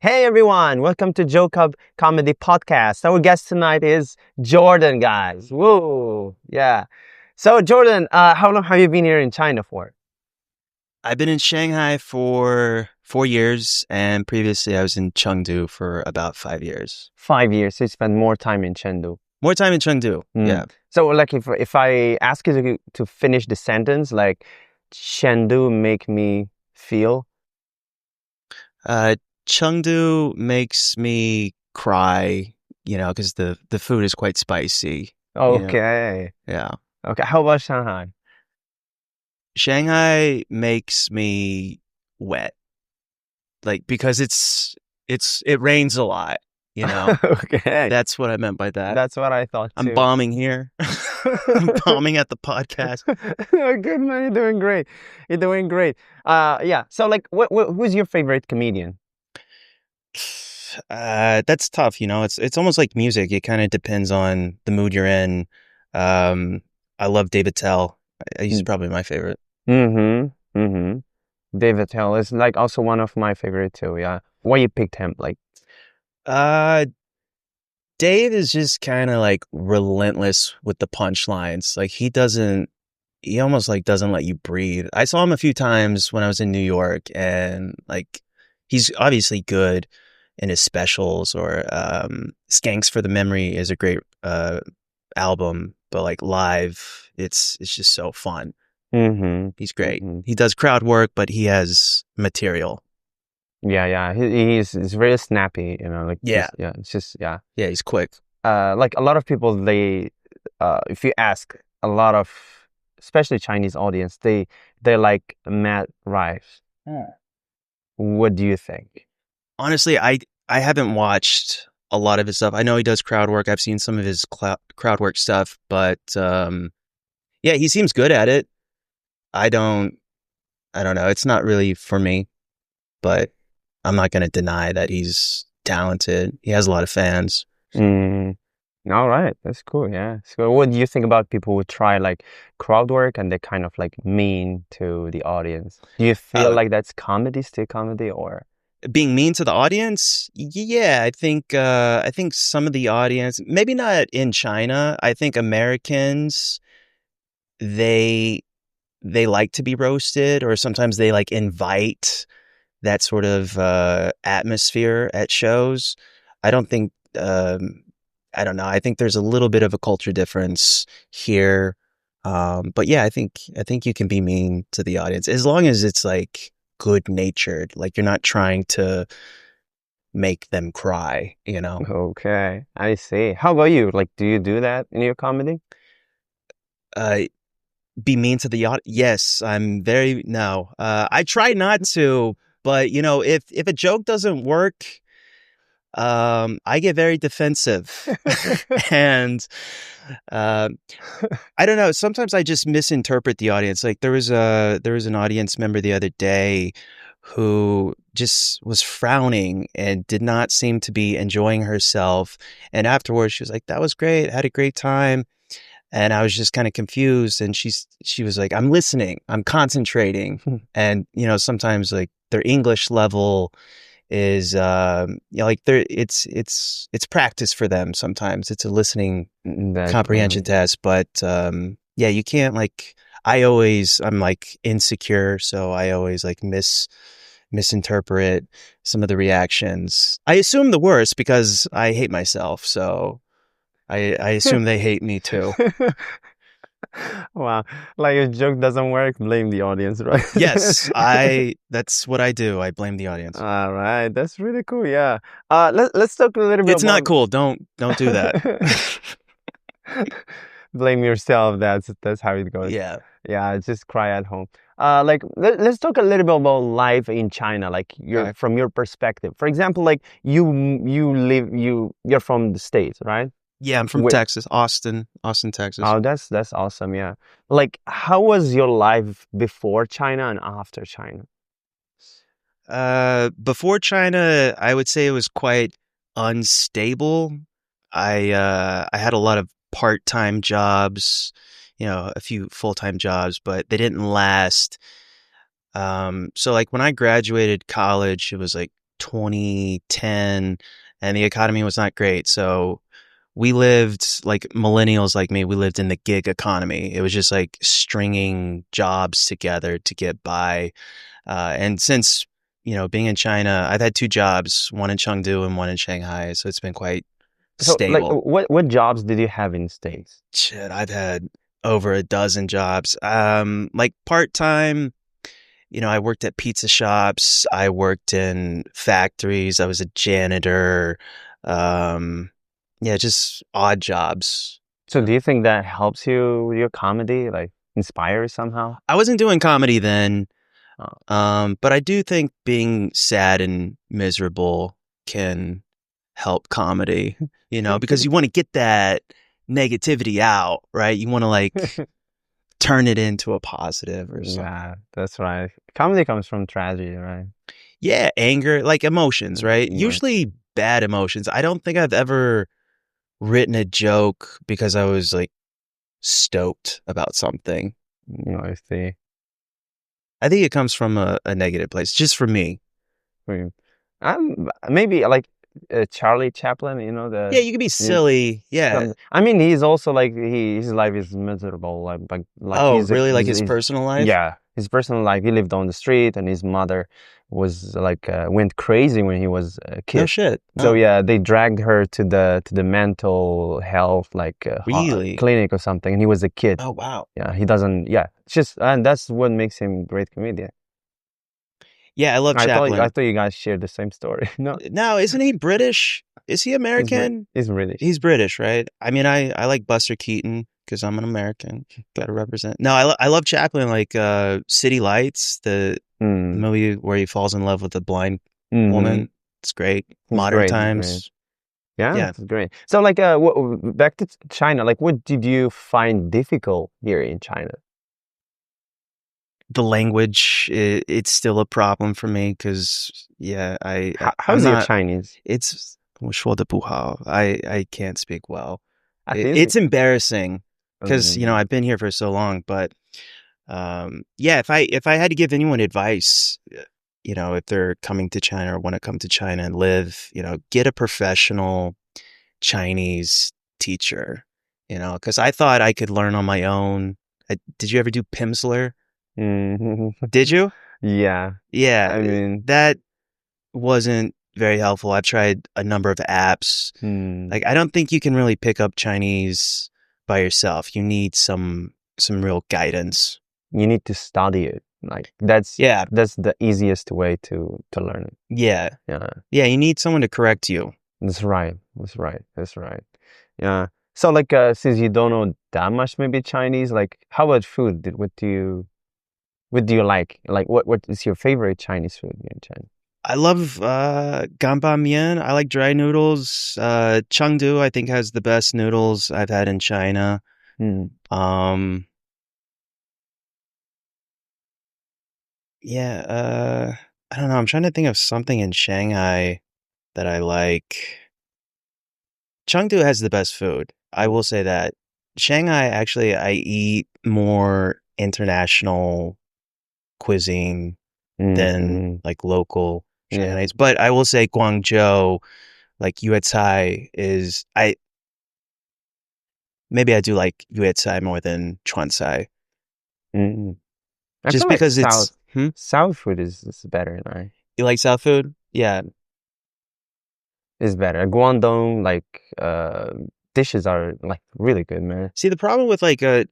Hey everyone, welcome to JokeUp Comedy Podcast. Our guest tonight is Jordan, guys. Woo! Yeah. So Jordan, how long have you been here in China for? I've been in Shanghai for 4 years, and previously I was in Chengdu for about 5 years. 5 years. So you spend more time in Chengdu. More time in Chengdu. Mm. Yeah. So like if I ask you to finish the sentence, like Chengdu make me feel. Uh, Chengdu makes me cry, because the food is quite spicy. Okay. Yeah. Okay. How about Shanghai? Shanghai makes me wet, like because it rains a lot. Okay. That's what I meant by that. That's what I thought I'm too. bombing here. I'm bombing at the podcast. Oh, good man, you're doing great. You're doing great. Yeah. So, like, who's your favorite comedian? That's tough. It's almost like music. It kind of depends on the mood you're in. I love David Tell. He's probably my favorite. Mm-hmm. Mm-hmm. David Tell is like also one of my favorite too. Yeah. Why you picked him? Like, Uh, Dave is just kind of like relentless with the punchlines. Like he almost like doesn't let you breathe. I saw him a few times when I was in New York, and like he's obviously good in his specials, or Skanks for the Memory is a great album, but like live, it's just so fun. mm-hmm. He's great. Mm-hmm. He does crowd work, but he has material. Yeah, yeah. He's very snappy. Like Yeah, yeah. It's just yeah. yeah, he's quick. Like a lot of people, if you ask a lot of, especially Chinese audience, they like Matt Rife. What do you think? Honestly, I haven't watched a lot of his stuff. I know he does crowd work. I've seen some of his crowd work stuff, but yeah, he seems good at it. I don't know. It's not really for me, but I'm not going to deny that he's talented. He has a lot of fans. Mm, all right, that's cool. Yeah. So, what do you think about people who try like crowd work and they kind of like mean to the audience? Do you feel Uh, like that's comedy, still comedy, or? Being mean to the audience, yeah, I think some of the audience, maybe not in China. I think Americans, they like to be roasted, or sometimes they like invite that sort of atmosphere at shows. I don't think I don't know. I think there's a little bit of a culture difference here. But yeah, I think you can be mean to the audience as long as it's like good natured. Like you're not trying to make them cry. Okay, I see. How about you? Like, do you do that in your comedy? Uh, be mean to the audience. Yes, I'm very no. I try not to, but if a joke doesn't work, I get very defensive, and I don't know. Sometimes I just misinterpret the audience. Like there was an audience member the other day who just was frowning and did not seem to be enjoying herself. And afterwards, she was like, "That was great. Had a great time." And I was just kind of confused. And she was like, "I'm listening. I'm concentrating." And sometimes like their English level is like it's practice for them. Sometimes it's a listening comprehension test, but yeah, you can't like I'm like insecure, so I always like misinterpret some of the reactions. I assume the worst because I hate myself, so I assume they hate me too. Wow, like a joke doesn't work, blame the audience, right? Yes, that's what I do. I blame the audience. All right, that's really cool. Yeah. Let's talk a little bit It's not about. cool. Don't do that. Blame yourself. That's how it goes. Yeah. Yeah, just cry at home. Like let's talk a little bit about life in China, like Okay. from your perspective. For example, like you're from the States, right? Yeah, I'm from Wh- Texas, Austin, Texas. Oh, that's awesome. Yeah. Like, how was your life before China and after China? Before China, I would say it was quite unstable. I had a lot of part-time jobs, a few full-time jobs, but they didn't last. So like when I graduated college, it was like 2010, and the economy was not great. So we lived like millennials like me, we lived in the gig economy. It was just like stringing jobs together to get by. And since, being in China, I've had two jobs, one in Chengdu and one in Shanghai. So it's been quite So, like, stable. what jobs did you have in States? Shit, I've had over a dozen jobs. Like part time, I worked at pizza shops. I worked in factories. I was a janitor. Um, yeah, just odd jobs. So, do you think that helps you with your comedy, like inspire somehow? I wasn't doing comedy then, Oh. but I do think being sad and miserable can help comedy, because you want to get that negativity out, right? You want to like turn it into a positive or something. Yeah, that's right. Comedy comes from tragedy, right? Yeah, anger, like emotions, right? Right. Usually bad emotions. I don't think I've ever written a joke because I was like stoked about something. I see. I think it comes from a negative place, just for me. Hmm. Maybe like Charlie Chaplin, Yeah, you can be you- silly. Yeah. I mean, he's also like his life is miserable. Like Oh, really? Like his personal life? yeah, his personal life. He lived on the street, and his mother was like went crazy when he was a No kid. shit. So Oh, yeah, they dragged her to the mental health like really? clinic or something, and he was a kid. Oh, wow. Yeah, he doesn't. Yeah, it's just and that's what makes him a great comedian. Yeah, I love I Chaplin. thought you guys shared the same story. No, No, isn't he British? Is he American? he's British. He's British, right? I mean, I like Buster Keaton because I'm an American. Got to represent. No, I love Chaplin, like City Lights, the Mm. movie where he falls in love with a blind Mm-hmm. woman. It's great. He's Modern great. He's great. Times. Yeah, Yeah. it's great. So, like, back to China. Like, what did you find difficult here in China? The language, it's still a problem for me because, yeah, I'm How's your not, Chinese? it's, 我说的不好. I can't speak well. I think. It's embarrassing because, Um, I've been here for so long, but yeah, if I had to give anyone advice, if they're coming to China or want to come to China and live, get a professional Chinese teacher, because I thought I could learn on my own. Did you ever do Pimsleur? mhm. Did you? Yeah. Yeah, I mean, that wasn't very helpful. I've tried a number of apps. hmm, Like, I don't think you can really pick up Chinese by yourself. You need some real guidance. you need to study it. Like, Yeah, that's the easiest way to learn it. yeah, Yeah. yeah. You need someone to correct you. That's right. That's right. That's right. Yeah. So like since you don't know that much maybe Chinese, like how about food? What do you like? Like what is your favorite Chinese food here in China? I love ganbang mian. I like dry noodles. Chengdu, I think, has the best noodles I've had in China. Mm. Um, yeah, I don't know. I'm trying to think of something in Shanghai that I like. Chengdu has the best food. I will say that. Shanghai, actually, I eat more international cuisine than Mm-hmm. like local Yeah. Shanghainese. But I will say Guangzhou, like Yuecai is maybe I do like Yuecai more than Chuancai. Mm-hmm. I Just feel like because it's South food is better, right? you like South food? Yeah. Is better. Guangdong like dishes are like really good, man. See, the problem with like Yeah.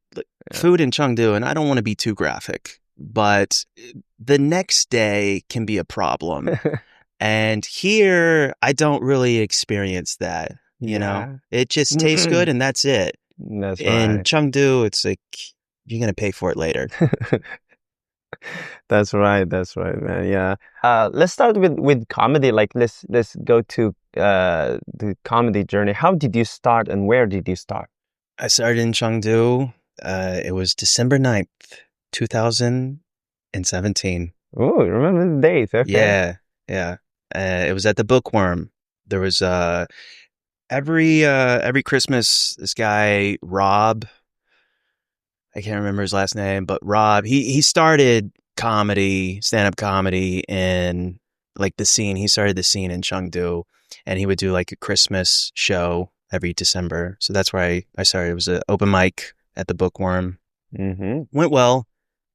food in Chengdu, and I don't want to be too graphic, but the next day can be a problem. And here, I don't really experience that. Yeah. It just tastes good and that's it. That's In right. Chengdu, it's like you're gonna pay for it later. That's right. That's right, man. Yeah. Let's start with comedy. Like, let's go to the comedy journey. How did you start, and where did you start? I started in Chengdu. It was December 9th, 2017. Oh, remember the date? Okay. Yeah, yeah. It was at the Bookworm. There was every Christmas, this guy Rob, I can't remember his last name, but Rob, he started comedy, stand-up comedy in like the scene. He started the scene in Chengdu, and he would do like a Christmas show every December. So that's where I started. It was an open mic at the Bookworm. Mm-hmm. Went well.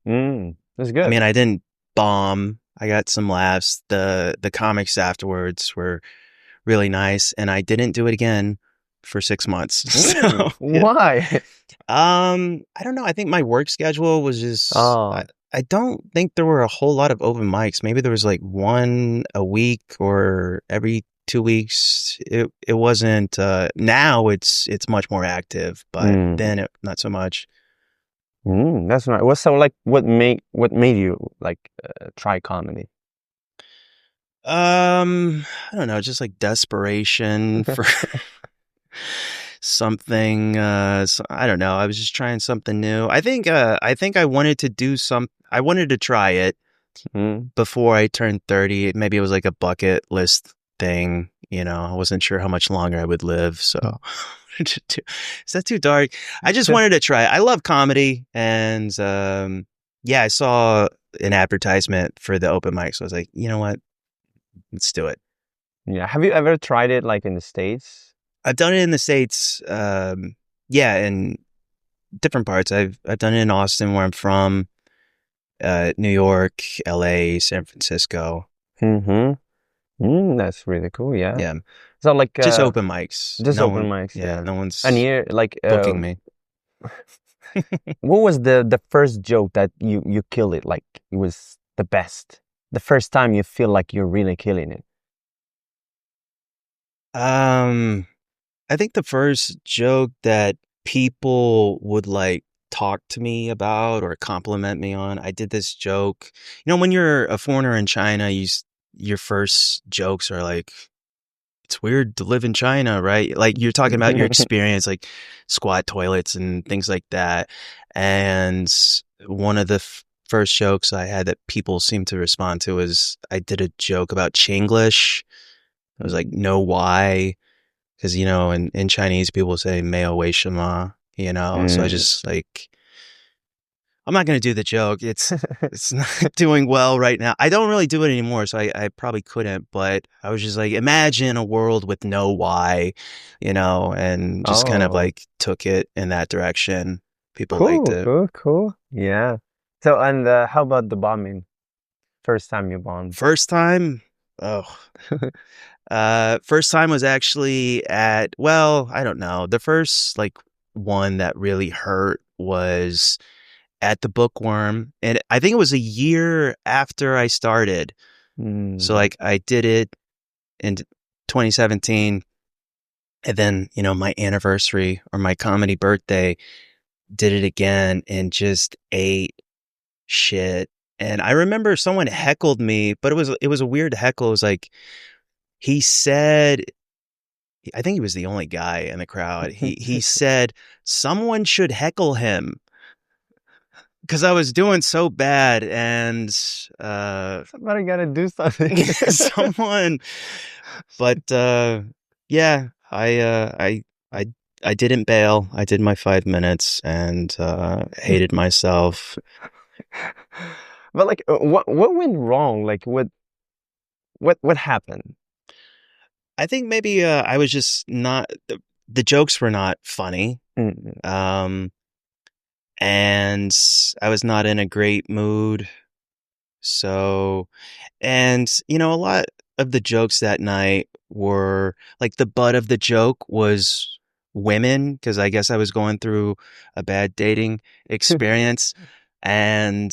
That's I good. mean, I didn't bomb. I got some laughs. The comics afterwards were really nice, and I didn't do it again for 6 months. So yeah. Why? I don't know. I think my work schedule was just. Oh. I don't think there were a whole lot of open mics. Maybe there was like one a week or every 2 weeks. It wasn't. Now it's much more active, but Mm. then not so much. That's right. What's so like? What made you like try comedy? I don't know, just like desperation for something. So, I don't know. I was just trying something new. I think I wanted to do some. I wanted to try it Mm. before I turned 30. Maybe it was like a bucket list thing. I wasn't sure how much longer I would live. So, is that too dark? I just wanted to try it. I love comedy, and yeah, I saw an advertisement for the open mic, so I was like, you know what? Let's do it. Yeah. Have you ever tried it like in the States? I've done it in the States. Yeah, in different parts. I've done it in Austin, where I'm from, New York, LA, San Francisco. Mm-hmm. That's really cool. Yeah. Yeah, So like just open mics. just No open one, mics. yeah, Yeah. no And one's here, like, booking me. what was the first joke that you killed it? Like it was the best. The first time you feel like you're really killing it. Um, I think the first joke that people would like talk to me about or compliment me on, I did this joke. When you're a foreigner in China, your first jokes are like, it's weird to live in China, right? Like you're talking about your experience, like squat toilets and things like that. And one of the first jokes I had that people seemed to respond to was I did a joke about Chinglish. I was like, no, why? Because, in Chinese, people say 没有为什么, so I Mm. just like, I'm not going to do the joke. It's not doing well right now. I don't really do it anymore, so I probably couldn't. But I was just like, imagine a world with no why, and just kind of Oh, like took it in that direction. People liked cool, it. cool, cool. Yeah. So, and how about the bombing? First time you bombed. First time, oh, first time was actually well, I don't know. The first like one that really hurt was at the Bookworm, and I think it was a year after I started. So Mm. like I did it in 2017, and then my anniversary or my comedy birthday, did it again and just ate shit. And I remember someone heckled me, but it was a weird heckle. It was like he said, I think he was the only guy in the crowd. He said someone should heckle him because I was doing so bad, and Somebody gotta do something. someone. But yeah, I didn't bail. I did my 5 minutes and hated myself. But like, what went wrong? Like, what happened? I think maybe I was just not the jokes were not funny. Mm. Um, and I was not in a great mood. So, and a lot of the jokes that night were like the butt of the joke was women, because I guess I was going through a bad dating experience. And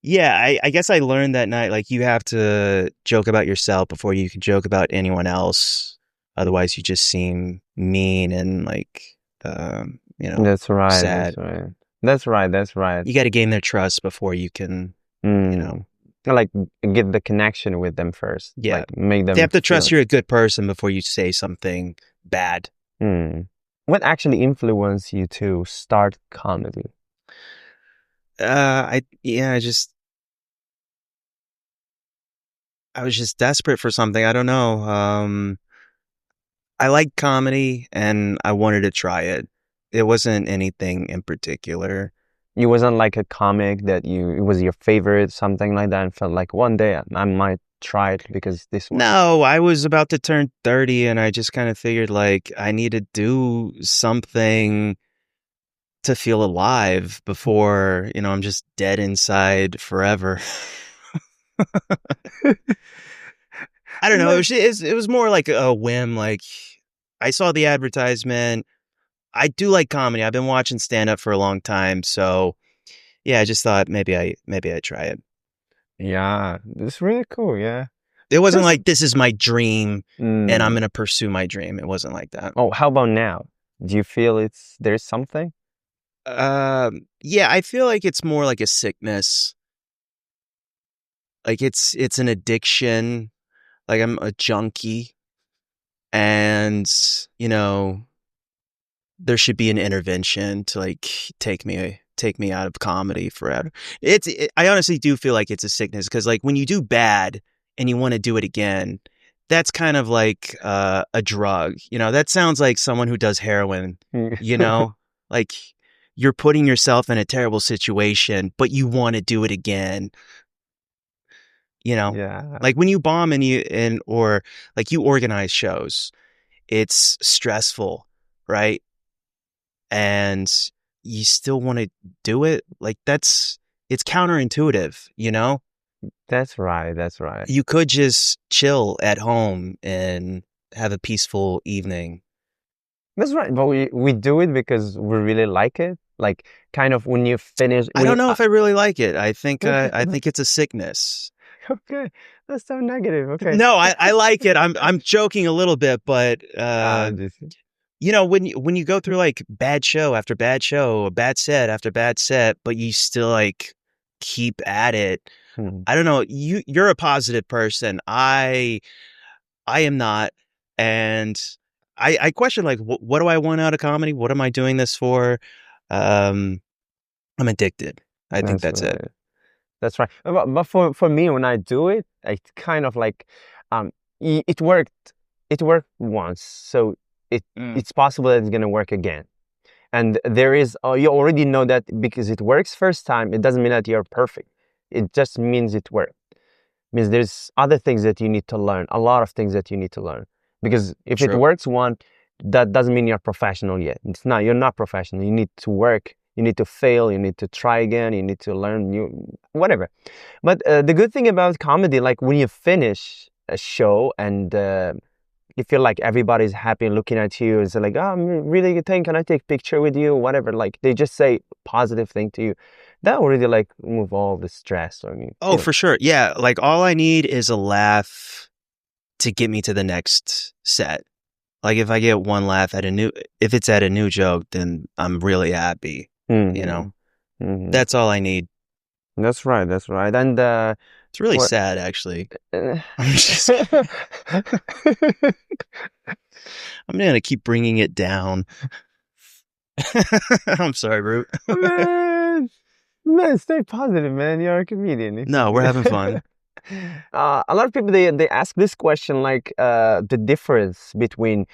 yeah, I guess I learned that night, like you have to joke about yourself before you can joke about anyone else. Otherwise, you just seem mean and like, That's right. That's sad. right. That's right. That's right. You got to gain their trust before you can, Mm. Like get the connection with them first. yeah. Like make They them have to feel. trust you're a good person before you say something bad. Mm. What actually influenced you to start comedy? I was just desperate for something. I don't know. I like comedy and I wanted to try it. It wasn't anything in particular. It wasn't like a comic that it was your favorite, something like that, and felt like one day I might try it because this one. No, I was about to turn 30 and I just kind of figured like I need to do something to feel alive before, I'm just dead inside forever. I don't know. It was more like a whim. Like I saw the advertisement. I do like comedy. I've been watching stand up for a long time. So yeah, I just thought maybe I'd try it. Yeah, it's really cool. Yeah. It wasn't Just like this is my dream and I'm mm. going to pursue my dream. It wasn't like that. Oh, how about now? Do you feel there's something? Yeah, I feel like it's more like a sickness. Like it's an addiction. Like I'm a junkie and, there should be an intervention to like take me out of comedy forever. I honestly do feel like it's a sickness because like when you do bad and you want to do it again, that's kind of like a drug. That sounds like someone who does heroin. Like you're putting yourself in a terrible situation, but you want to do it again. Yeah. Like when you bomb or like you organize shows, it's stressful, right? And you still want to do it. Like it's counterintuitive. That's right. That's right. You could just chill at home and have a peaceful evening. That's right. But we do it because we really like it. Like kind of when you finish. I don't know if I really like it. I think it's a sickness. Okay, that's so negative. Okay. No, I like it. I'm joking a little bit, but when you go through like bad show after bad show, bad set after bad set, but you still like keep at it. I don't know. You're a positive person. I am not, and I question like what do I want out of comedy? What am I doing this for? I'm addicted. I think that's right. it. That's right. But for me, when I do it, it's kind of like, it worked. It worked once, so it's possible that it's gonna work again. And there is, you already know that because it works first time, it doesn't mean that you're perfect. It just means it worked. Means there's other things that you need to learn, a lot of things that you need to learn. Because if it works one, that doesn't mean you're professional yet. It's not, you're not professional. You need to work, you need to fail, you need to try again, you need to learn new, whatever. But the good thing about comedy, like when you finish a show and you feel like everybody's happy looking at you, it's like, oh, I'm really good thing, can I take a picture with you, whatever, like they just say positive thing to you, that already like move all the stress. I mean, oh, for sure. Yeah, like all I need is a laugh to get me to the next set. Like if I get one laugh if it's at a new joke, then I'm really happy. That's all I need. That's right. That's right. And it's really sad, actually. I'm gonna keep bringing it down. I'm sorry, Root. Man, stay positive, man. You're a comedian. No, we're having fun. A lot of people they ask this question, like the difference between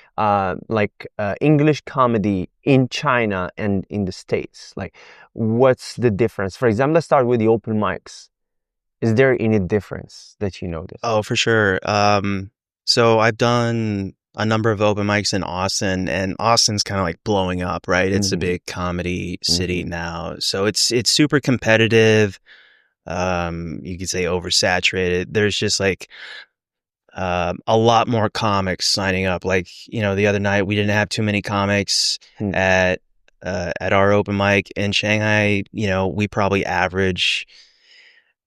English comedy in China and in the States. Like, what's the difference? For example, let's start with the open mics. Is there any difference that you notice? Oh, for sure. So I've done a number of open mics in Austin, and Austin's kind of like blowing up, right? It's a big comedy city now, so it's super competitive. You could say oversaturated. There's just like a lot more comics signing up. Like, the other night we didn't have too many comics at our open mic in Shanghai. We probably average,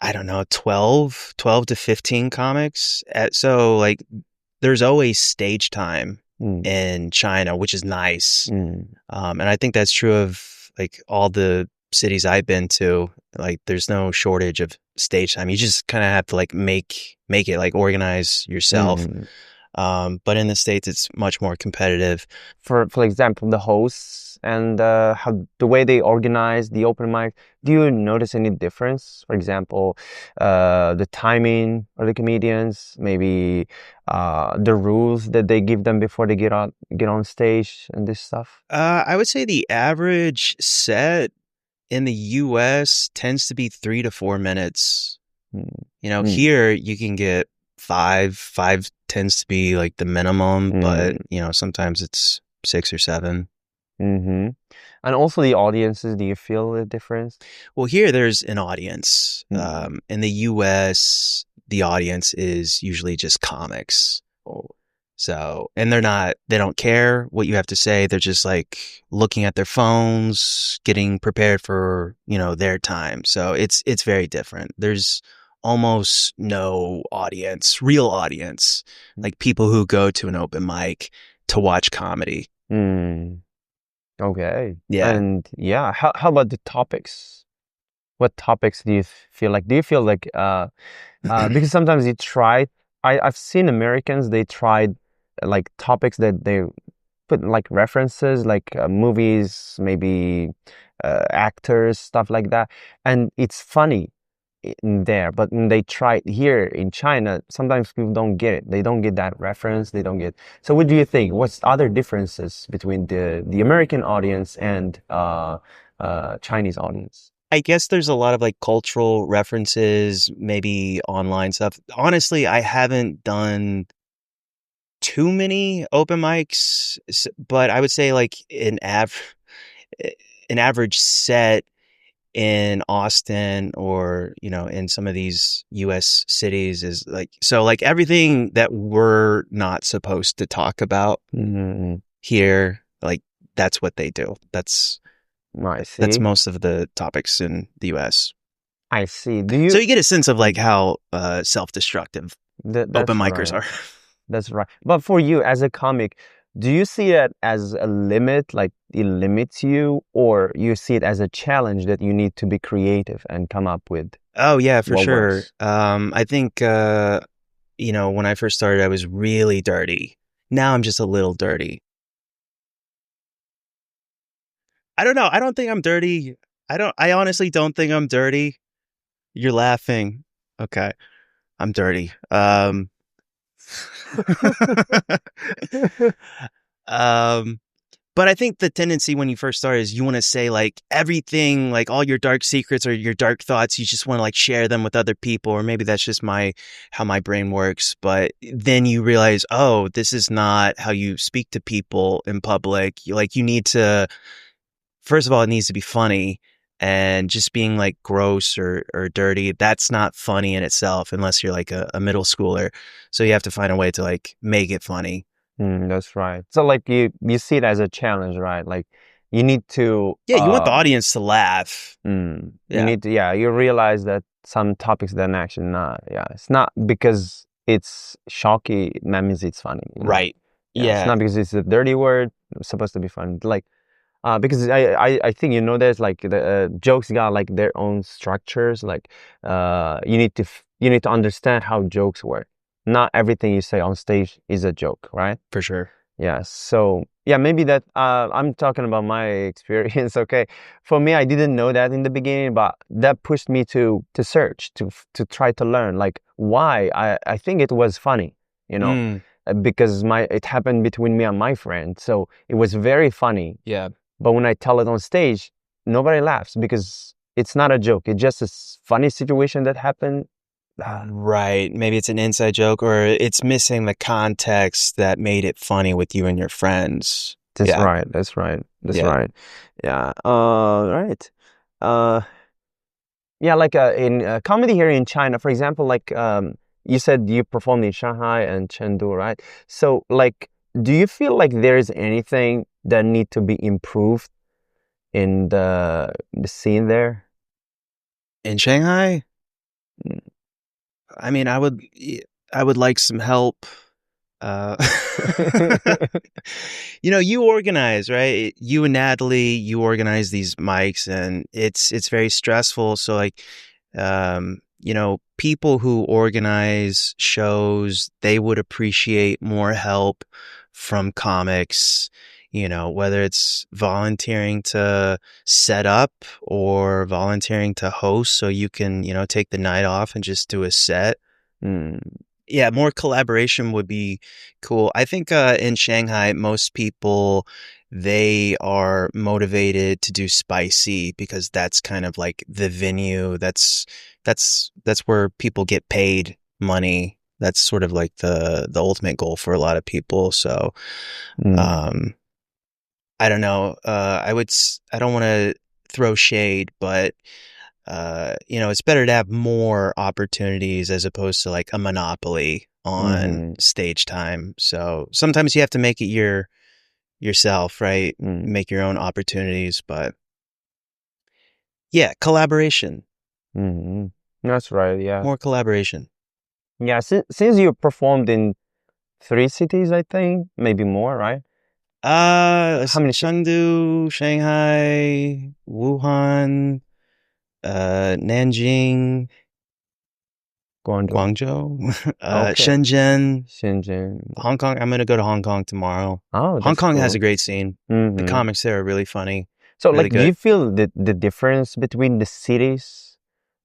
I don't know, 12 to 15 comics. So like there's always stage time in China, which is nice. And I think that's true of like all the cities I've been to. Like there's no shortage of stage time. You just kind of have to like make it, like organize yourself. But in the States, it's much more competitive. For example, the hosts and how the way they organize the open mic, do you notice any difference? For example, the timing of the comedians, maybe the rules that they give them before they get on stage and this stuff? I would say the average set in the US tends to be 3 to 4 minutes. Mm. Here you can get five. Five tends to be like the minimum, but sometimes it's 6 or 7. Mm-hmm. And also the audiences, do you feel the difference? Well, here there's an audience. Mm. In the US, the audience is usually just comics. Oh. So, and they don't care what you have to say. They're just like looking at their phones, getting prepared for, their time. So it's very different. There's almost no audience, real audience, like people who go to an open mic to watch comedy. Mm. Okay. Yeah. And yeah, how about the topics? What topics do you feel like? Do you feel like because sometimes you try, I've seen Americans, they tried like topics that they put like references, like movies, maybe actors, stuff like that, and it's funny in there. But when they try it here in China, sometimes people don't get it. They don't get that reference. They don't get. So, what do you think? What's other differences between the American audience and Chinese audience? I guess there's a lot of like cultural references, maybe online stuff. Honestly, I haven't done too many open mics, but I would say like an average set in Austin or, in some of these US cities is like everything that we're not supposed to talk about Mm-hmm. here, like that's what they do. That's I see. most of the topics in the US. I see. So you get a sense of like how self-destructive open That's micers right. are. That's right. But for you as a comic, do you see it as a limit, like it limits you, or you see it as a challenge that you need to be creative and come up with Oh yeah, for what sure. works? I think when I first started, I was really dirty. Now I'm just a little dirty. I don't know. I don't think I'm dirty. I honestly don't think I'm dirty. You're laughing. Okay. I'm dirty. Um But I think the tendency when you first start is you want to say like everything, like all your dark secrets or your dark thoughts. You just want to like share them with other people, or maybe that's just how my brain works. But then you realize, oh, this is not how you speak to people in public. You need to, first of all, it needs to be funny, and just being like gross or dirty, that's not funny in itself unless you're like a middle schooler. So you have to find a way to like make it funny. That's right. So like you see it as a challenge, right? Like you need to Yeah, you want the audience to laugh. you Yeah. need to you realize that some topics then actually not it's not because it's shocky that means it's funny, you know? Right. Yeah, it's Yeah, not because it's a dirty word, it's supposed to be fun. Like because I think there's like the jokes got like their own structures. Like you need to understand how jokes work. Not everything you say on stage is a joke, right? for sure. Yeah. So yeah, maybe that I'm talking about my experience. Okay, for me, I didn't know that in the beginning, but that pushed me to search to try to learn like why I think it was funny, you know, Mm, because it happened between me and my friend, so it was very funny. yeah. But when I tell it on stage, nobody laughs because it's not a joke. It's just a funny situation that happened. Right. Maybe it's an inside joke or it's missing the context that made it funny with you and your friends. That's Yeah. right. That's right. That's Yeah. right. Yeah. Right. Uh, yeah. Like in comedy here in China, for example, like you said, you performed in Shanghai and Chengdu, right? So, like, do you feel like there is anything that need to be improved in the scene there? In Shanghai, Mm. I mean, I would like some help. Uh, you organize, right? You and Natalie, you organize these mics, and it's very stressful. So like, people who organize shows, they would appreciate more help from comics. Whether it's volunteering to set up or volunteering to host, so you can take the night off and just do a set. Mm. Yeah, more collaboration would be cool. I think in Shanghai, most people they are motivated to do spicy because that's kind of like the venue. That's where people get paid money. That's sort of like the ultimate goal for a lot of people. So, um, I don't know. I don't want to throw shade, but it's better to have more opportunities as opposed to like a monopoly on Mm-hmm. stage time. So sometimes you have to make it yourself, right? Make your own opportunities, but yeah, collaboration, Mm-hmm. That's right. Yeah. more collaboration. Yeah. Since you performed in 3 cities, I think maybe more, right? How many? Chengdu, Shanghai, Wuhan, Nanjing, Guangzhou. Guangzhou, Okay. Shenzhen, Shenzhen. Hong Kong. I'm gonna go to Hong Kong tomorrow. Oh, Hong that's Kong has a cool. great scene. The Mm-hmm. comics there are really funny, So, really like, do good. you feel the difference between the cities,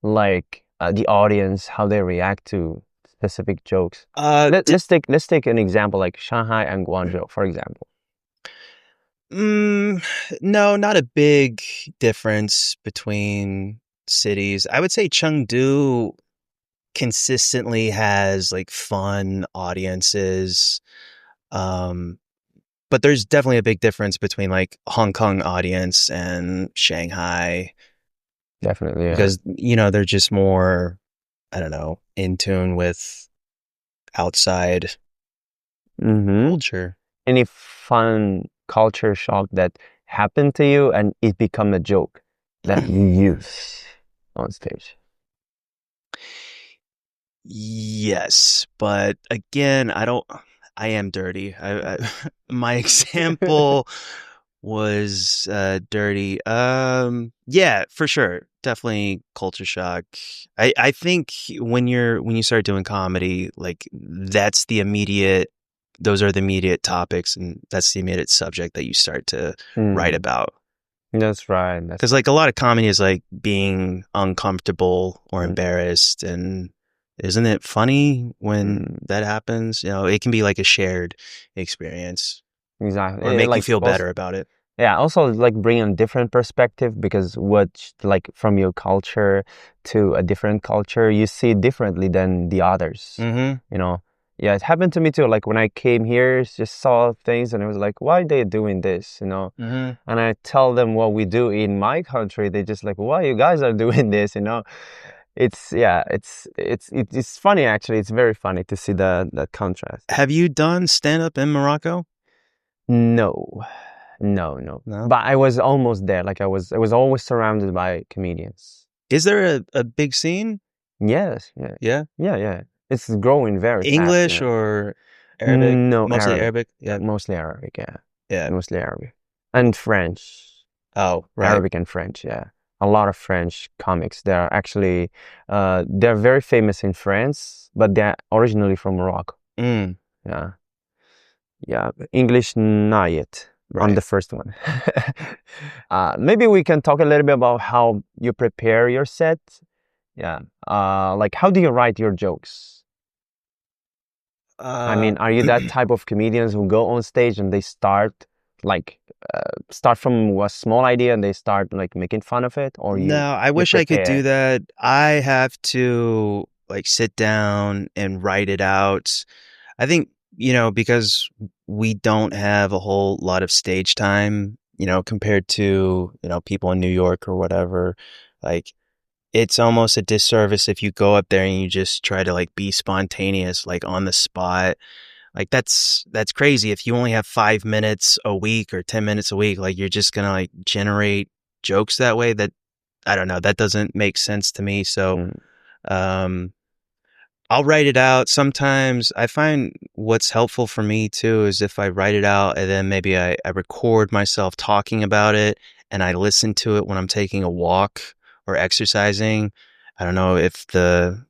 like the audience, how they react to specific jokes? Let's take an example like Shanghai and Guangzhou, for example. No, not a big difference between cities. I would say Chengdu consistently has like fun audiences. Um, but there's definitely a big difference between like Hong Kong audience and Shanghai Definitely, yeah. because they're just more, I don't know, in tune with outside Mm-hmm. culture. Any fun culture shock that happened to you and it become a joke that you use on stage? Yes, but again, I am dirty. My example was dirty. Yeah, for sure. Definitely culture shock. I think when you start doing comedy, like those are the immediate topics and that's the immediate subject that you start to write Mm, about. that's right. Because like a lot of comedy is like being uncomfortable or Mm, embarrassed, and isn't it funny when mm, that happens? It can be like a shared experience exactly. or make you Like feel also, better about it. yeah, also like bring a different perspective because like from your culture to a different culture, you see it differently than the others. Mm-hmm. You know, yeah, it happened to me too. Like when I came here, just saw things and it was like, why are they doing this? Mm-hmm. And I tell them what we do in my country, they just like, why you guys are doing this? It's yeah, it's funny actually. It's very funny to see the contrast. Have you done stand up in Morocco? No, no. No. But I was almost there. Like I was always surrounded by comedians. Is there a big scene? Yes, yeah, Yeah. yeah. It's growing very fast. English or Arabic? No, Mostly Arabic. Arabic. Yeah. Mostly Arabic. Yeah, Yeah. mostly Arabic and French. Oh, right. Arabic and French. Yeah, a lot of French comics. They're actually they're very famous in France, but they're originally from Morocco. Mm, Yeah, yeah. English not yet. I'm right. the first one. Maybe we can talk a little bit about how you prepare your set. Yeah. Like how do you write your jokes? I Uh, mean, are you that type of comedians who go on stage and they like start from a small idea and they start like making fun of it, or you No, I you wish I could do prepare? that. I have to like sit down and write it out. I think, because we don't have a whole lot of stage time, compared to, people in New York or whatever. Like it's almost a disservice if you go up there and you just try to like be spontaneous, like on the spot. Like that's crazy. If you only have 5 minutes a week or 10 minutes a week, like you're just gonna like generate jokes that way. That I don't know. That doesn't make sense to me. So, Mm, um, I'll write it out. Sometimes I find what's helpful for me too is if I write it out and then maybe I record myself talking about it and I listen to it when I'm taking a walk or exercising. I don't know if the,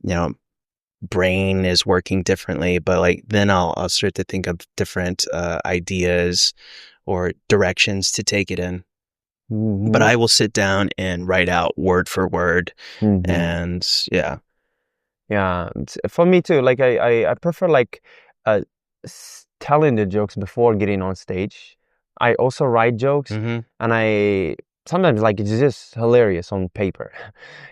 brain is working differently, but like then I'll start to think of different ideas or directions to take it in. But mhm, I will sit down and write out word for word, mhm. and yeah. Yeah, for me too. Like I prefer like telling the jokes before getting on stage. I also write jokes, Mm-hmm. and I sometimes like it's just hilarious on paper,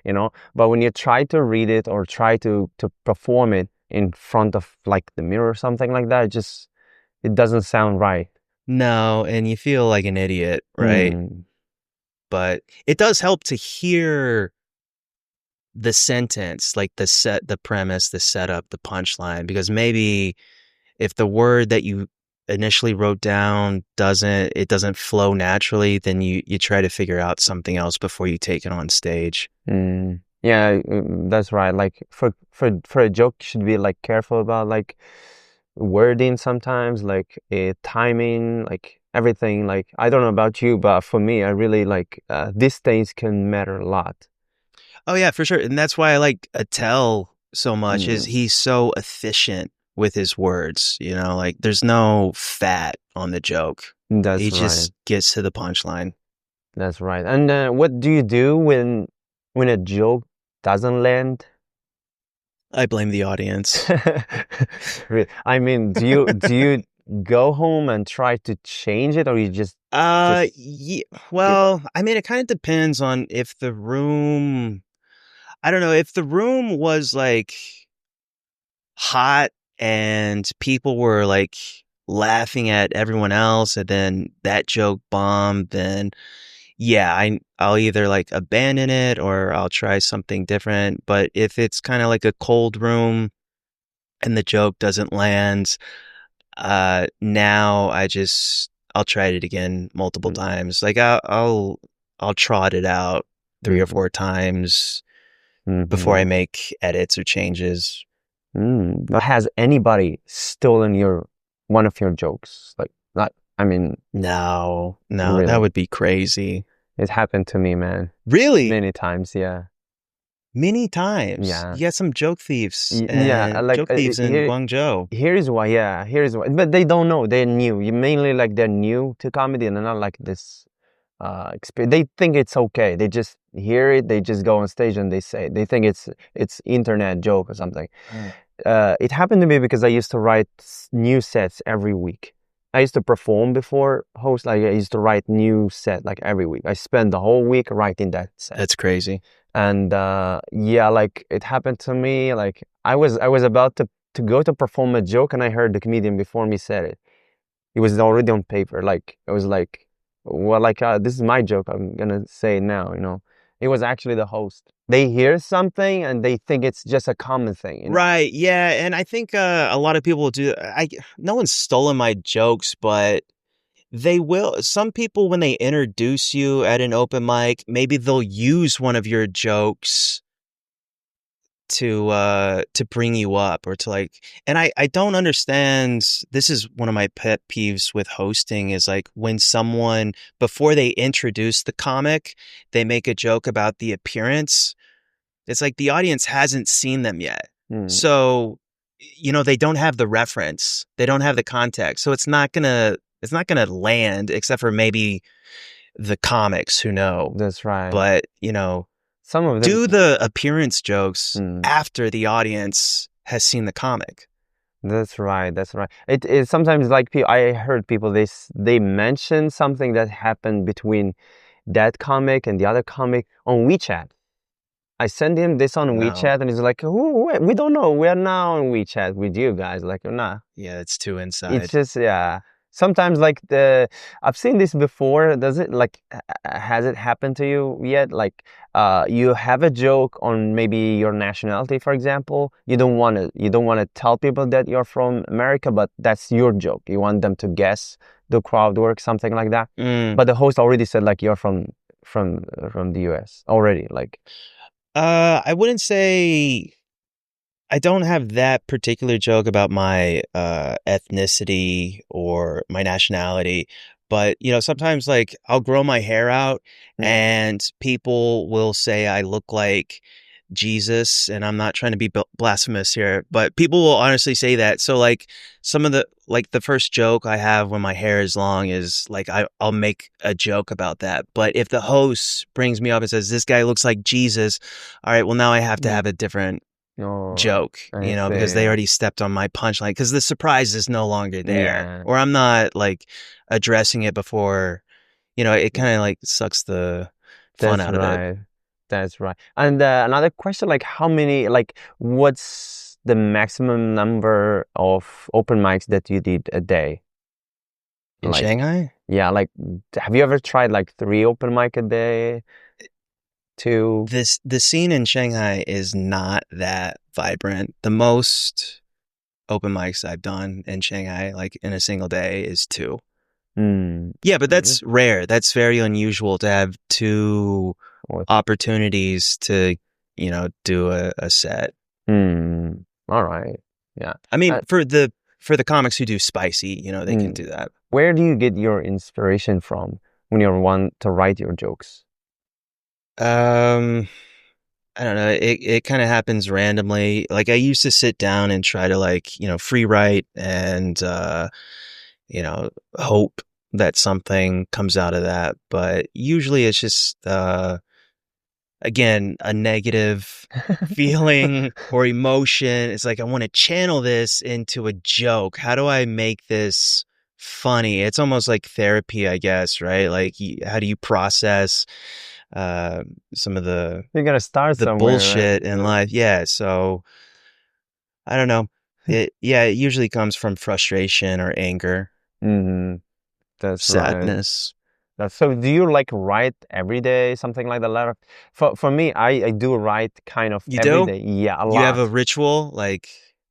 you know. But when you try to read it or try to perform it in front of like the mirror or something like that, it doesn't sound right. No, and you feel like an idiot, right? Mm, But it does help to hear the sentence, like the premise, the setup, the punchline, because maybe if the word that you initially wrote down doesn't flow naturally, then you try to figure out something else before you take it on stage. yeah, that's right. Like for a joke, you should be like careful about like wording sometimes, like timing, like everything. Like I don't know about you, but for me, I really like these things can matter a lot. Oh yeah, for sure. And that's why I like Attell so much is Mm, he's so efficient with his words, like there's no fat on the joke. He that's right. just gets to the punchline. That's right. And what do you do when a joke doesn't land? I blame the audience. I mean, do you go home and try to change it, or you just Yeah, give up? well, I mean, it kind of depends on if the room, I don't know, if the room was like hot and people were like laughing at everyone else and then that joke bombed, then yeah, I'll either like abandon it or I'll try something different. But if it's kind of like a cold room and the joke doesn't land, now I'll try it again multiple Mm, times. Like I'll trot it out three or mhm, four times before I mhm, make edits or changes. Has anybody stolen your one of your jokes? Like, not, I mean, No, no, that really, would be crazy. it happened to me, man, Really? many times. Yeah, Many times. yeah, You got some joke thieves yeah. and Like joke thieves in Guangzhou. here's why. Yeah, here's why. But they don't know. They're new. You mainly like they're new to comedy, and they're not like this experience. They think it's okay. They just hear it. They just go on stage and they say it. They think it's internet joke or something. It happened to me because I used to write new sets every week. I used to perform before host. Like I used to write new set like every week. I spent the whole week writing that set. That's crazy. And yeah, like it happened to me. Like I was about to go to perform a joke, and I heard the comedian before me said it. It was already on paper. Like it was like, well, like this is my joke. I'm gonna say it now. It was actually the host. They hear something and they think it's just a common thing. Right. Yeah. And I think a lot of people do. No one's stolen my jokes, but they will. Some people, when they introduce you at an open mic, maybe they'll use one of your jokes to bring you up or to like. And I don't understand. This is one of my pet peeves with hosting is like when someone before they introduce the comic, they make a joke about the appearance. It's like the audience hasn't seen them yet. Mm, So, they don't have the reference. They don't have the context. So it's not gonna land except for maybe the comics who know. that's right. But, Some of them. do the appearance jokes Mm, after the audience has seen the comic. that's right. That's right. It sometimes like I heard people they mention something that happened between that comic and the other comic on WeChat. I send him this on No. WeChat, and he's like, we don't know. We're now on WeChat with you guys. Like, nah. Yeah, it's too It's inside. just, yeah. Sometimes like I've seen this before. Does it like has it happened to you yet? Like you have a joke on maybe your nationality, for example. You don't want to tell people that you're from America, but that's your joke. You want them to guess the crowd work, something like that. Mm. But the host already said like you're from the US already. Like, I wouldn't say I don't have that particular joke about my ethnicity or my nationality, but sometimes like I'll grow my hair out mm, and people will say I look like Jesus, and I'm not trying to be blasphemous here, but people will honestly say that. So like some of the first joke I have when my hair is long is like I'll make a joke about that. But if the host brings me up and says this guy looks like Jesus, all right, well now I have to mm. have a different Oh, joke, I because they see. already stepped on my punchline because the surprise is no longer there, Yeah, or I'm not like addressing it before, it kind of like sucks the fun that's out of it. right. That's right. And another question, like how many, like what's the maximum number of open mics that you did a day? In Like, Shanghai, yeah, like have you ever tried like 3 open mic a day? Two? the scene in Shanghai is not that vibrant. The most open mics I've done in Shanghai, like in a single day, is two. Hmm. Yeah, but that's rare. That's very unusual to have two What? opportunities to, do a set. Hmm. All right. Yeah. I mean, Uh, for the comics who do spicy, they can hmm. do that. Where do you get your inspiration from when you want to write your jokes? Um, I don't know. It kind of happens randomly. Like I used to sit down and try to like, free write and you know, hope that something comes out of that. But usually it's just again, a negative feeling or emotion. It's like I want to channel this into a joke. How do I make this funny? It's almost like therapy, I guess, right? Like how do you process uh some of the You gotta start the somewhere, right? bullshit in life? Yeah, so I don't know. It usually comes from frustration or anger, Hmm. That's right. sadness. So do you like write every day, something like that? A lot of, for me, I do write kind of You every do? day. Yeah, a You have a lot. ritual like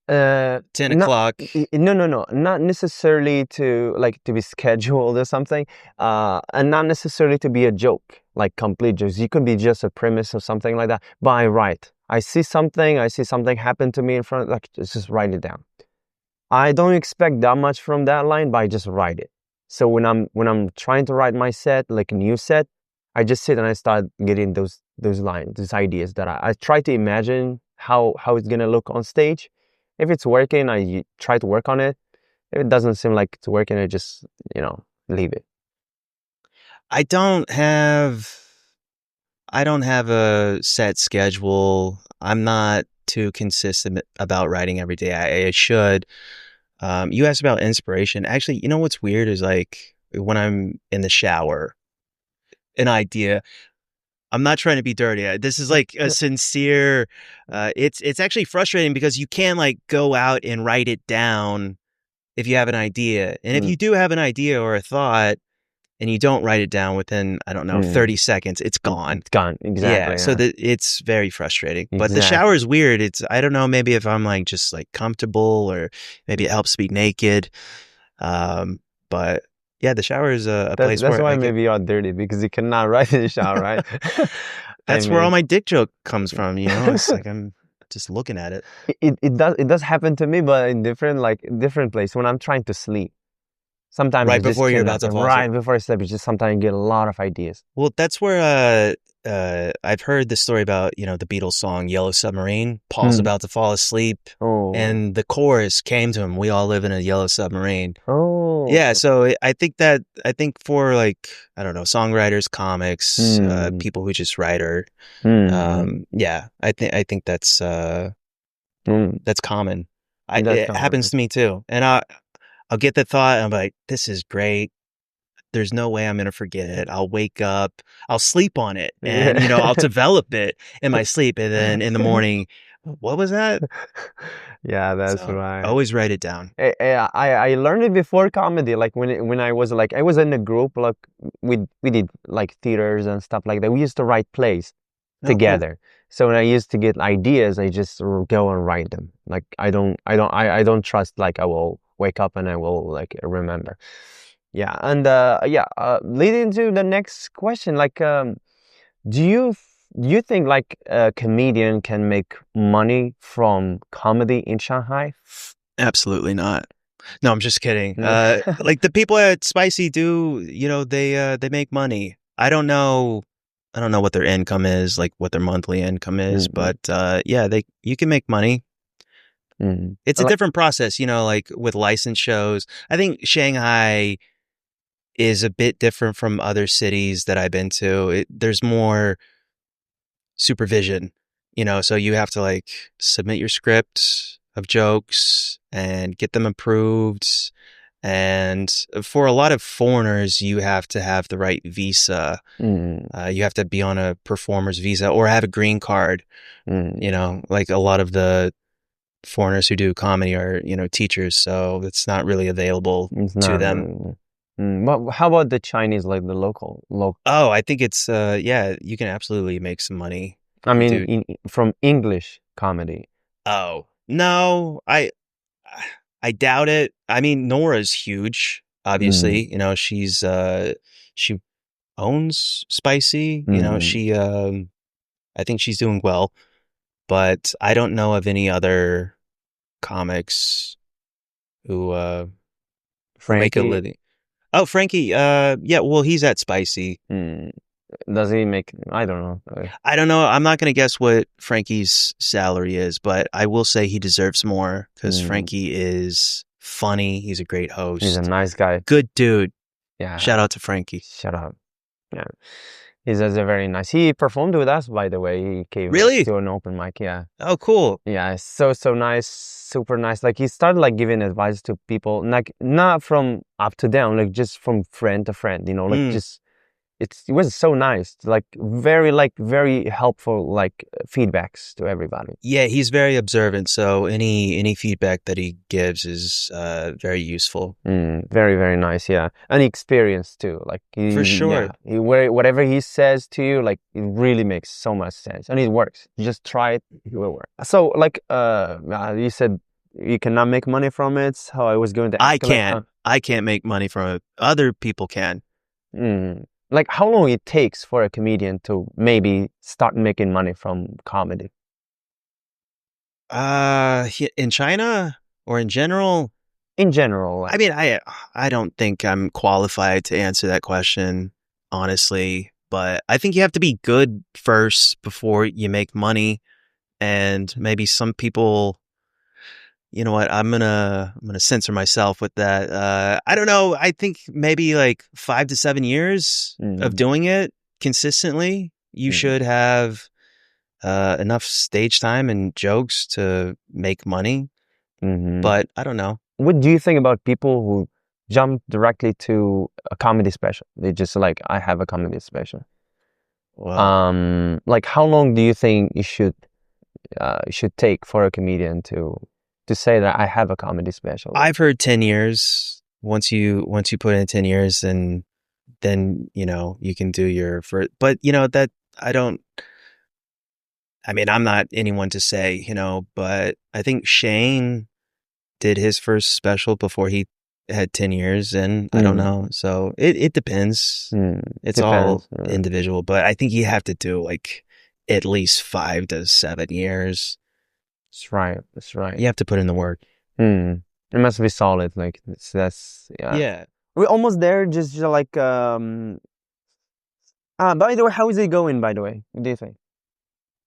Uh, 10 not o'clock? no, no, no, not necessarily to like to be scheduled or something. And not necessarily to be a joke, like complete jokes. You could be just a premise or something like that. But I write. I see something happen to me in front, like just write it down. I don't expect that much from that line, but I just write it. So when I'm trying to write my set, like a new set, I just sit and I start getting those lines, those ideas that I try to imagine how it's gonna look on stage. If it's working, I try to work on it. If it doesn't seem like it's working, I just leave it. I don't have I don't have a set schedule. I'm not too consistent about writing every day. I should. You asked about inspiration. Actually, you know what's weird is like when I'm in the shower, an idea. I'm not trying to be dirty. This is like a sincere. It's actually frustrating because you can like go out and write it down if you have an idea, and if Mm, you do have an idea or a thought, and you don't write it down within I don't know mm. 30 seconds, it's gone. It's gone. Yeah, Exactly. so Yeah. that it's very frustrating. But the shower Exactly. is weird. It's I don't know, maybe if I'm like just like comfortable or maybe it helps be naked. Um, but yeah, the shower is a place That's where why I get maybe you're dirty because you cannot write in the shower, right? I that's where all mean. my dick joke comes from, It's like I'm just looking at it. It does happen to me, but in different place when I'm trying to sleep. Sometimes I Right just before you're about cannot. to fall asleep. Right before I sleep, it's just sometimes I get a lot of ideas. Well, that's where I've heard the story about, the Beatles song Yellow Submarine. Paul's Hmm. about to fall asleep Oh. and the chorus came to him, we all live in a yellow submarine. Yeah, Oh. so I think for like I don't know, songwriters, comics, Hmm. people who just write or Hmm. yeah, I think Hmm. that's common. That's It kind happens of to me too. And I'll get the thought and I'm like, this is great. There's no way I'm gonna forget it. I'll wake up, I'll sleep on it, and I'll yeah. develop it in my sleep, and then in the morning, what was that? Yeah, that's So right. always write it down. I learned it before comedy, like when I was like I was in a group, like we did like theaters and stuff like that. We used to write plays Oh, cool. together. So when I used to get ideas, I just go and write them. Like I don't trust like I will wake up and I will like remember. Yeah, and leading to the next question, like do you think like a comedian can make money from comedy in Shanghai? Absolutely not. No, I'm just kidding. Mm. Like the people at Spicy do, they make money. I don't know what their income is, like what their monthly income is, Mm, but yeah, you can make money. mm. It's a Like, different process, like with licensed shows. I think Shanghai is a bit different from other cities that I've been to. There's more supervision. So you have to like submit your script of jokes and get them approved. And for a lot of foreigners, you have to have the right visa. You have to be on a performer's visa or have a green card. Like a lot of the foreigners who do comedy are, teachers, so it's not really available It's to not them. really. But how about the Chinese, like the local? Oh, I think it's yeah, you can absolutely make some money. I mean, Dude. from English comedy. Oh, no, I doubt it. I mean, Nora's huge, obviously. She owns Spicy. I think she's doing well, but I don't know of any other comics who make a Frankie, living. Oh, Frankie, yeah, well, he's at Spicy. does he make? I don't know. I don't know. I'm not going to guess what Frankie's salary is, but I will say he deserves more because Frankie is funny. He's a great host. He's a nice guy. Good dude. Yeah. Shout out to Frankie. Shut up. Yeah. He's a very nice. He performed with us, by the way. He came Really? to an open mic. Yeah. Oh, cool. Yeah. So nice. Super nice. Like he started like giving advice to people, like not from up to down, like just from friend to friend. Like just. It was so nice, like very helpful, like feedbacks to everybody. Yeah, he's very observant, so any feedback that he gives is very useful. Very, very nice, yeah. And experience too, like for sure. Yeah, whatever he says to you, like it really makes so much sense, and it works. You just try it, it will work. So, like, you said you cannot make money from it. So I was going to ask. I can't make money from it. Other people can. Like how long it takes for a comedian to maybe start making money from comedy? In China or in general? In general. I mean, I don't think I'm qualified to answer that question, honestly, but I think you have to be good first before you make money. And maybe some people, you know what, I'm gonna censor myself with that. I don't know. I think maybe like 5 to 7 years of doing it consistently, you should have enough stage time and jokes to make money. But I don't know. What do you think about people who jump directly to a comedy special? They just like, I have a comedy special. Wow. Like how long do you think it should take for a comedian to say that I have a comedy special? I've heard 10 years. Once you put in 10 years, then you can do your first. But that I mean, I'm not anyone to say, but I think Shane did his first special before he had 10 years, and I don't know. So it depends. It's all individual, but I think you have to do like at least 5 to 7 years. That's right. You have to put in the work. It must be solid. Like that's yeah. Yeah. We're almost there. Just like by the way, how is it going? By the way, what do you think?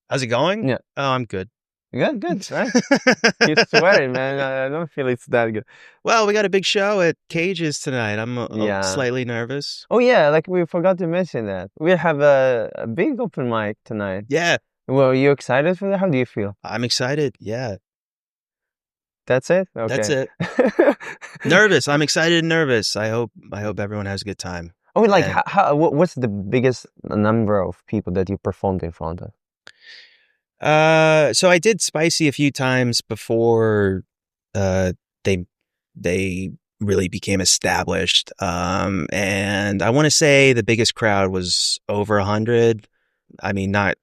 How's it going? Yeah. Oh, I'm good. Good, right? You're sweating, man. I don't feel it's that good. Well, we got a big show at Cage's tonight. I'm slightly nervous. Oh yeah, like we forgot to mention that. We have a big open mic tonight. Yeah. Well, are you excited for that? How do you feel? I'm excited. Yeah. That's it? Okay. That's it. Nervous. I'm excited and nervous. I hope everyone has a good time. Oh, like what's the biggest number of people that you performed in front of? So I did Spicy a few times before they really became established. And I want to say the biggest crowd was over 100. I mean, it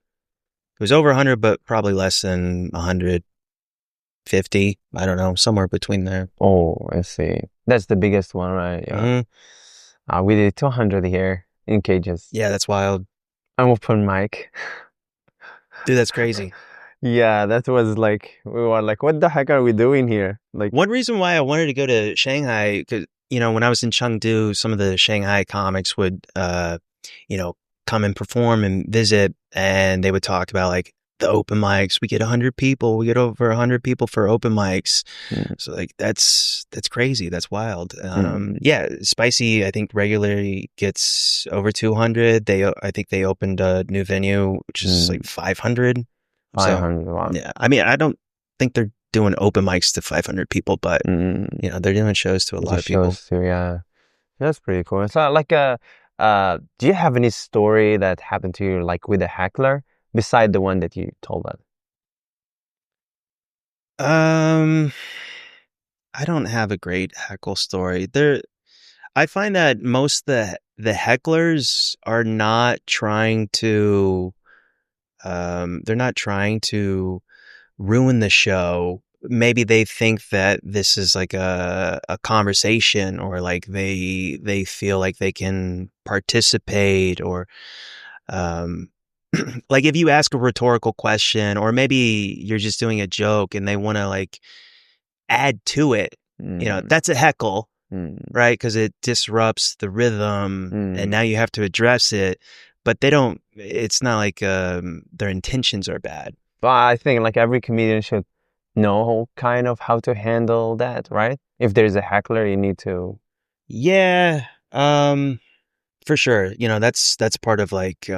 was over 100, but probably less than 150. I don't know, somewhere between there. Oh, I see. That's the biggest one, right? Yeah. We did 200 here in Cages. Yeah, that's wild. I'm open mic. Dude, that's crazy. Yeah, that was like, we were like, what the heck are we doing here? Like, one reason why I wanted to go to Shanghai, because, when I was in Chengdu, some of the Shanghai comics would, come and perform and visit, and they would talk about like the open mics. We get 100 people. We get over 100 people for open mics. So like, that's crazy. That's wild. Yeah, Spicy, I think regularly gets over 200. I think they opened a new venue, which is like 500. 500. Wow. Yeah, I mean, I don't think they're doing open mics to 500 people, but you know, they're doing shows to a lot of people. Shows too, yeah. That's pretty cool. It's not like do you have any story that happened to you like with a heckler beside the one that you told us? I don't have a great heckle story. I find that most the hecklers are not trying to they're not trying to ruin the show. Maybe they think that this is like a conversation, or like they feel like they can participate, or um like if you ask a rhetorical question, or maybe you're just doing a joke and they want to like add to it, you know, that's a heckle, right? Because it disrupts the rhythm, and now you have to address it. But they don't. It's not like their intentions are bad. But I think like every comedian should know kind of how to handle that, right? If there's a heckler, you need to. Yeah, for sure. You know, that's part of like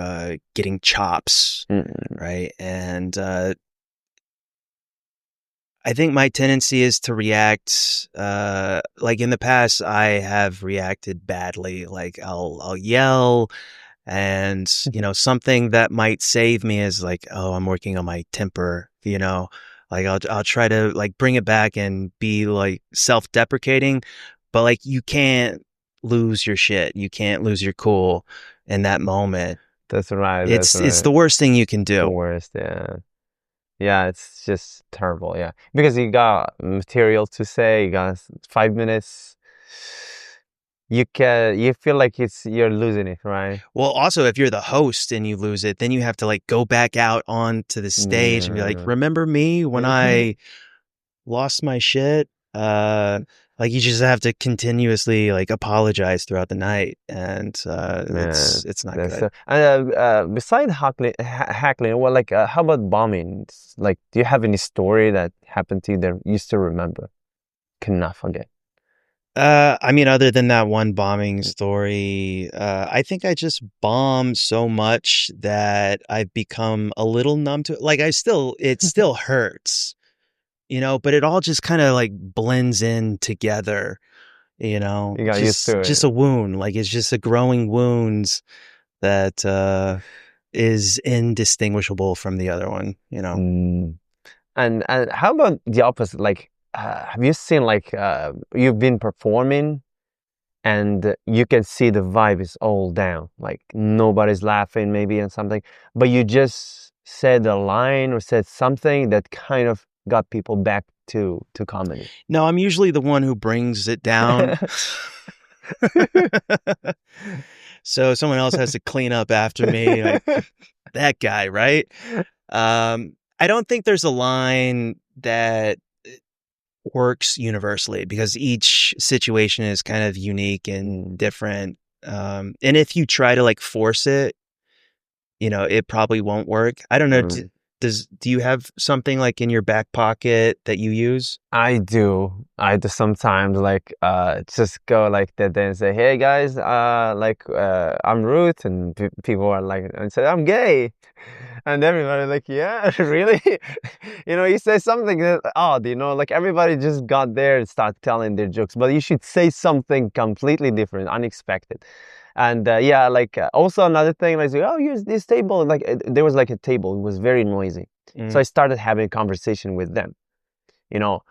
getting chops, right? And I think my tendency is to react like in the past I have reacted badly. Like I'll yell, and you know, something that might save me is like, oh, I'm working on my temper, you know. Like I'll try to like bring it back and be like self-deprecating, but like you can't lose your shit. You can't lose your cool in that moment. That's right. It's the worst thing you can The do. worst, yeah. Yeah, it's just terrible, yeah. Because you got material to say, you got 5 minutes. You feel like you're losing it, right? Well, also if you're the host and you lose it, then you have to like go back out onto the stage and be like, remember me when I lost my shit? Like you just have to continuously like apologize throughout the night, and it's not good. Besides hackling, well, like how about bombing? Like, do you have any story that happened to you that you still remember? Cannot forget. I mean, other than that one bombing story, I think I just bombed so much that I've become a little numb to it. Like it still hurts, you know, but it all just kind of like blends in together, you know. You got used to it. Just a wound, like it's just a growing wound that is indistinguishable from the other one, you know. And how about the opposite? Like, have you seen like you've been performing and you can see the vibe is all down, like nobody's laughing maybe and something, but you just said a line or said something that kind of got people back to comedy? No, I'm usually the one who brings it down. So someone else has to clean up after me, like that guy, right? I don't think there's a line that works universally because each situation is kind of unique and different. And if you try to like force it, you know, it probably won't work. I don't know. Do you have something like in your back pocket that you use? I do sometimes like just go like that and say, hey guys, I'm Ruth, and people are like, and say I'm gay, and everybody like, yeah, really? You know, you say something that odd, you know, like everybody just got there and start telling their jokes, but you should say something completely different, unexpected. And yeah, like also another thing, like, oh, use this table. Like there was like a table, it was very noisy. So I started having a conversation with them, you know,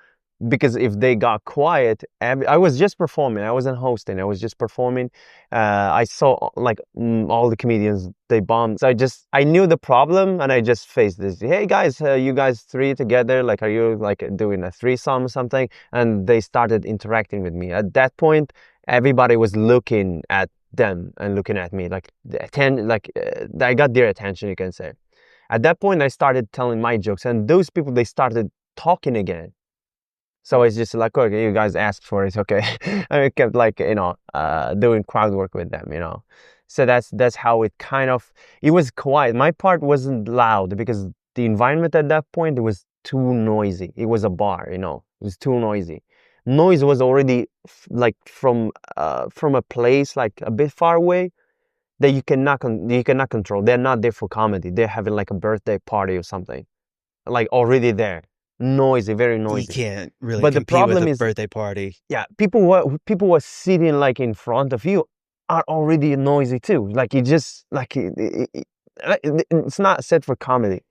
because if they got quiet, I was just performing. I wasn't hosting. I was just performing. I saw like all the comedians, they bombed. So I knew the problem and I just faced this. Hey guys, you guys three together, like, are you like doing a threesome or something? And they started interacting with me. At that point, everybody was looking at them and looking at me, like I got their attention, you can say. At that point, I started telling my jokes, and those people, they started talking again. So it's just like, okay, you guys asked for it, okay. And I kept like, you know, doing crowd work with them, you know. So that's how it kind of, it was quiet. My part wasn't loud because the environment at that point, it was too noisy. It was a bar, you know, it was too noisy. Noise was already like from a place like a bit far away that you cannot control. They're not there for comedy. They're having like a birthday party or something. like already there, noisy, very You noisy. can't really But the compete with problem a is, birthday party. yeah, people were sitting like in front of you are already noisy too. Like it just like it's not set for comedy.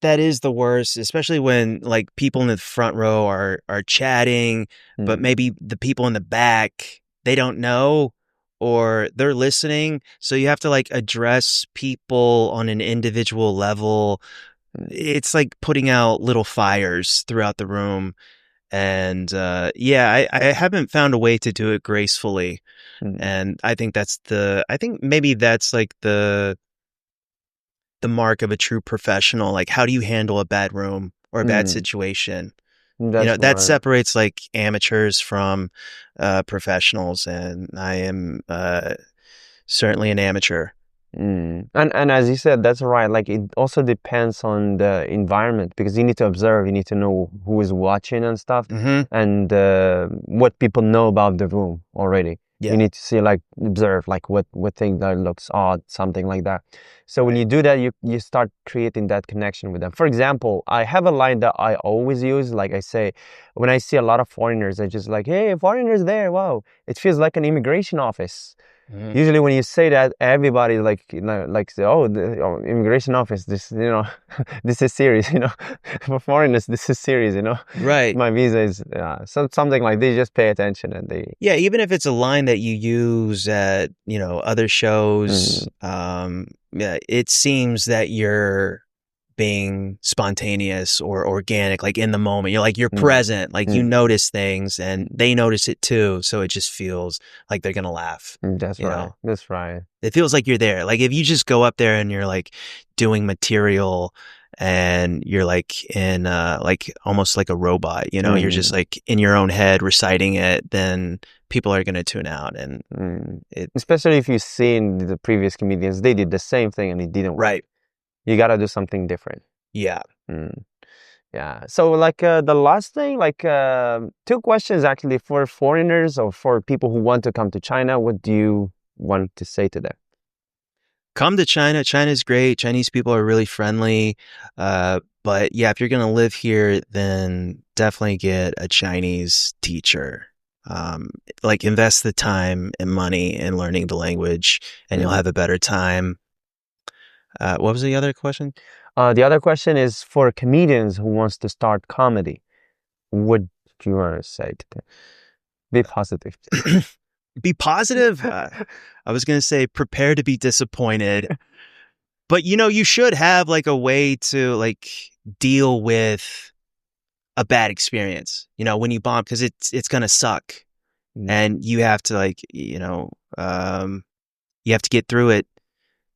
That is the worst, especially when like people in the front row are chatting, but Mm, maybe the people in the back, they don't know or they're listening. So you have to like address people on an individual level. mm, It's like putting out little fires throughout the room. And yeah, I haven't found a way to do it gracefully. mm, And I think I think maybe that's like the mark of a true professional. Like, how do you handle a bad room or a bad mm. situation? You know, That's that right. separates like amateurs from professionals. And I am certainly an amateur. And as you said, that's right. Like it also depends on the environment because you need to observe, you need to know who is watching and stuff, Hmm. and what people know about the room already. You Yeah. need to see, like, observe, like what thing that looks odd, something like that. So when Right. you do that, you start creating that connection with them. For example, I have a line that I always use. Like I say, when I see a lot of foreigners, I just like, hey, foreigners there, wow, it feels like an immigration office. Hmm. Usually when you say that, everybody like, like say, oh, the immigration office, this, this is serious, for foreigners, this is serious, Right. my visa is, something like they just pay attention and they, Yeah, even if it's a line that you use at, you know, other shows, mm, yeah, it seems that you're being spontaneous or organic, like in the moment. You're like you're mm, present, like you mm, notice things and they notice it too. So it just feels like they're gonna laugh. that's You right, know, that's right. it feels like you're there. Like if you just go up there and you're like doing material and you're like in like almost like a robot, you know, you're just Mm, like in your own head reciting it, then people are gonna tune out and mm. it Especially if you've seen the previous comedians, they did the same thing and it didn't work. right. You got to do something different. Yeah. Mm. Yeah. So like the last thing, like two questions actually for foreigners or for people who want to come to China. What do you want to say to them? Come to China. China's great. Chinese people are really friendly. But yeah, if you're going to live here, then definitely get a Chinese teacher. Um, like invest the time and money in learning the language and you'll Mm. have a better time. What was the other question? The other question is for comedians who wants to start comedy. What do you want to say to them? Be positive. Be positive. I was going to say prepare to be disappointed, but you know, you should have like a way to like deal with a bad experience, you know, when you bomb, because it's gonna suck, Mm, and you have to like, you have to get through it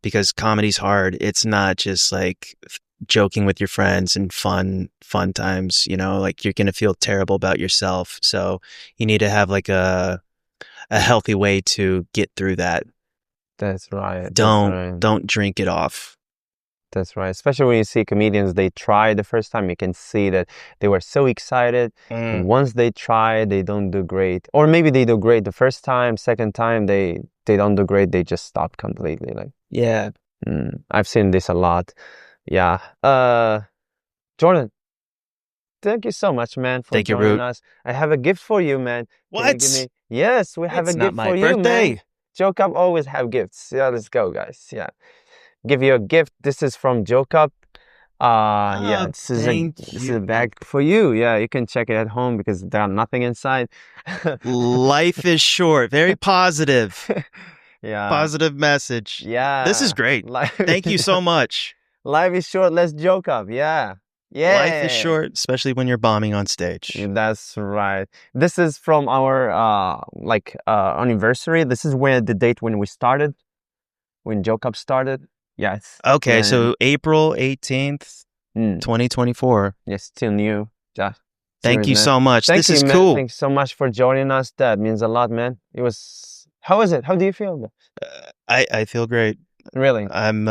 because comedy's hard. It's not just like joking with your friends and fun times. You know, like you're gonna feel terrible about yourself. So you need to have like a healthy way to get through that. that's right. That's Don't right. don't drink it off. That's right. Especially when you see comedians, they try the first time, you can see that they were so excited. Mm, Once they try, they don't do great. Or maybe they do great the first time, second time, they don't do great. They just stop completely. Like, yeah. I've seen this a lot. Yeah. Jordan, thank you so much, man, for Thank you, joining Root. us. I have a gift for you, man. Can you give What? me? Yes, we have a It's not gift my for you, man. birthday. JokeUp always have gifts. Yeah, let's go, guys. Yeah. Give you a gift. This is from JokeUp. Yeah, Oh, this thank is a you. bag for you. Yeah, you can check it at home because there's nothing inside. Life is short. Very positive. Yeah, Positive message. This is yeah. great. Life, Thank you so much. life is short. Let's joke up. Yeah, Life is yeah. short, especially when you're bombing on stage. That's right. This is from our anniversary. This is where the date when we started, when Joke Up started. Yes. Okay, Yeah. so April 18th, Mm. 2024. Yes, still new. Yeah. Thank Serious, you man. so much. Thank This you, is man. cool. Thanks so much for joining us. That means a lot, man. It was. How was it? How do you feel? I feel great. Really? I'm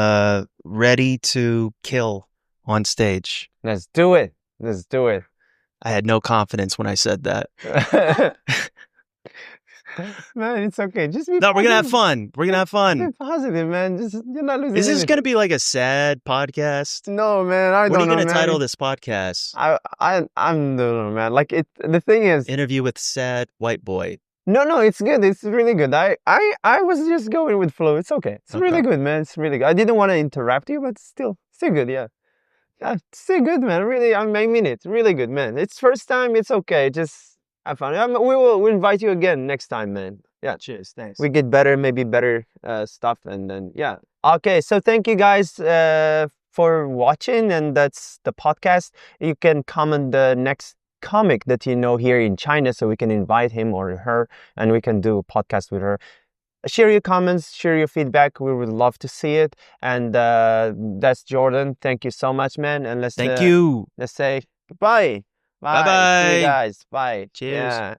ready to kill on stage. Let's do it. Let's do it. I had no confidence when I said that. Man, it's okay. Just be No, we're gonna have positive. fun. We're gonna have fun. Be positive, man. Just you're not losing Is this anything. gonna be like a sad podcast? No, man. I What are don't you know, gonna man. title this podcast? I'm no, no, man. Like the thing is, Interview with sad white boy. no, it's good. It's really good. I was just going with flow. It's okay. It's really Okay. good, man. It's really good. I didn't want to interrupt you, but still good. Yeah. Yeah, still good, man. Really, I mean it. Really good, man. It's first time. It's okay. Just have fun. We'll invite you again next time, man. Yeah. Cheers. Thanks. We get better, maybe better stuff, and then yeah. Okay, so thank you guys for watching, and that's the podcast. You can comment the next comic that you know here in China, so we can invite him or her, and we can do a podcast with her. Share your comments, share your feedback. We would love to see it. And that's Jordan. Thank you so much, man. And Thank you. Let's say goodbye. Bye. See you Bye-bye. guys. Bye. Cheers. Yeah.